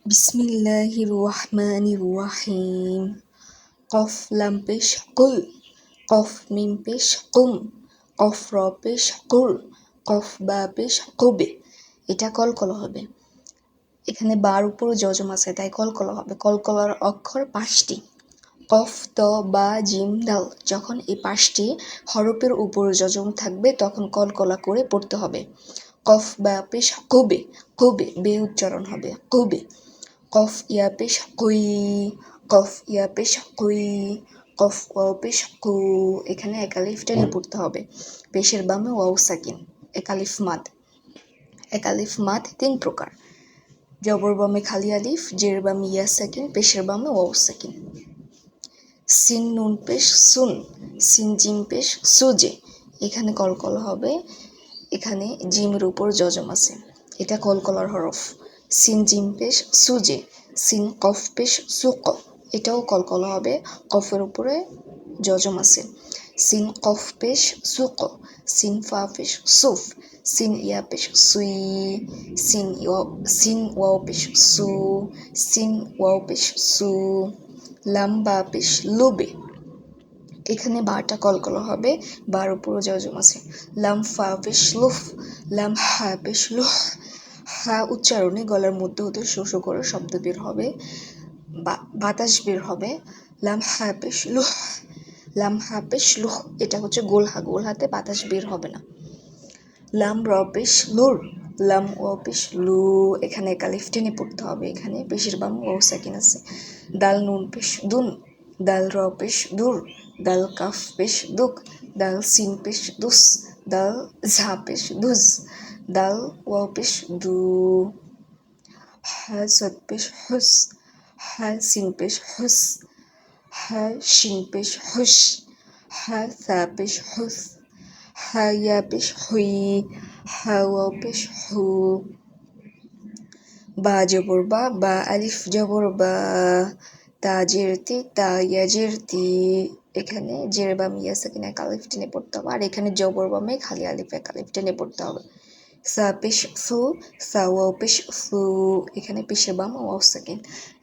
বিসমিল্লাহির রহমানির রহিম। কফ লাম পেশ কুল, কফ মিম পেশ কুম, কফ র পেশ কুর, কফ বা পেশ কুবে। এটা কলকলা হবে। এখানে বার উপর যজম আছে, তাই কলকলা হবে। কলকলার অক্ষর 5টি। কফ, ত, বা, জিম, দাল। যখন এই 5টি হরফের উপর যজম থাকবে তখন কলকলা করে পড়তে হবে। কফ বা পেশ কুবে, কুবে বে উচ্চারণ হবে, কুবে। কফ ইয়া পেশ কুই, কফ ইয়া পেশ কুই, কফ ওয়াও পেশ কু। এখানে একালিফ টেনে পড়তে হবে। পেশের বামে ওয়াও সাকিন, একালিফ মাদ। একালিফ মাদ 3 প্রকার: জবর বামে খালি আলিফ, জের বামে ইয়া সাকিন, পেশের বামে ওয়াও সাকিন। সিন নুন পেশ সুন, সিন জিম পেশ সুজে। এখানে কলকলা হবে। এখানে জিমের উপর যজম আছে, এটা কলকলার হরফ। সিন জিম পেশ সুজে, সিন কফ পেশ সুক, এটাও কলকলা হবে, কফের উপরে যজম আছে। সিন কফ পেশ সুক, সিন ফা পেশ সুফ, সিন ইয়া পেশ সুই, সিন ওয়াও পেশ সু, সিন ওয়াও পেশ সু। লাম বা পেশ লুবে। এখানে বাটা কলকলা হবে, বার উপরে যজম আছে। লাম ফা পেশ লুফ, লাম হা পেশ লুহ। হা উচ্চারণে গলার মধ্যে হতে শো করে শব্দ বের হবে, বাতাস বের হবে। লাম হা পেশ লুহ, লাম হা পেশ লুহ। এটা হচ্ছে গোলহা, গোলহাতে বাতাস বের হবে না। লাম র পেশ লুর, লাম ও পেশ লু। এখানে একালিফ টেনে পড়তে হবে। এখানে পেশের বাম ও সাকিন আছে। দাল নুন পেশ দুন, দাল র পেশ দুর, দাল কাফ পেশ দুক, দাল সিন পেশ দুস, দাল ঝা পেশ দুজ, দাল ওয়াও পেশ দু। হা সদ পেশ হুস, হা সিন পেশ হুস, হা শিন পেশ হুস, হা সা পেশ হুস, হা ইয়া পেশ হুই, হা ওয়াও পেশ হু। বা জবর বা, বা আলিফ জবর বা, তা জের তি, তা ইয়া জের তি। এখানে জের বাম ইয়া সাকিন এক আলিফ টেনে পড়তে হবে, আর এখানে জবর বামে খালি আলিফ এক আলিফ টেনে পড়তে হবে। সা পেশ সু, সা ওয়াও পেশ সু। এখানে পেশের বাম ওয়াও সাকিন।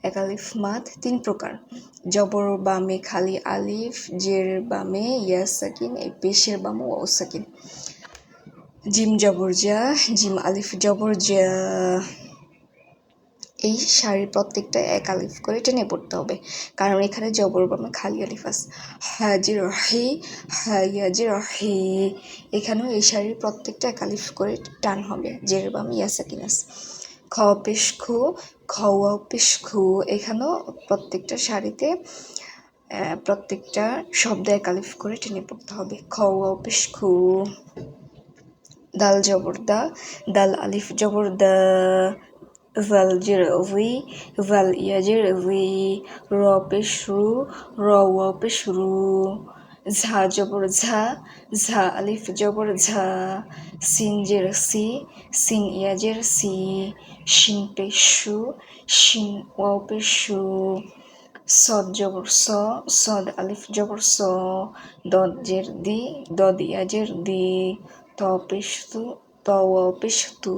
এক আলিফ মাদ 3 প্রকার: জবর বামে খালি আলিফ, জের বামে ইয়া সাকিন, এই পেশের বামে ওয়াও সাকিন। জিম জবর জা, জিম আলিফ জবর জা। এই সারির প্রত্যেকটা এক আলিফ করে টেনে পড়তে হবে, কারণ এখানে জবর বামে খালি আলিফ আছে। হাজির হি, হাজির হি। এখানেও এই সারির প্রত্যেকটা এক আলিফ করে টান হবে, জের বামে ইয়া সাকিন আছে। খ পেশ খু, খ ওয়াও পেশ খু। এখানেও প্রত্যেকটা সারিতে প্রত্যেকটা শব্দ এক আলিফ করে টেনে পড়তে হবে। খ ওয়াও পেশ খু। দাল জবর দা, দাল আলিফ জবর দা। জাল জের জি, জাল ইয়া জের জি। র পেশ রু, র ওয়াও পেশ রু। ঝা জবর ঝা, ঝা আলিফ জবর ঝা। সিন জের সি, সিন ইয়া জের সি। শিন পেশ শু, শিন ওয়াও পেশ শু। সদ জবর স, সদ আলিফ জবর স। দদ জের দি, দদ ইয়া জের দি। ত পেশ তু, ত ওয়াও পেশ তু।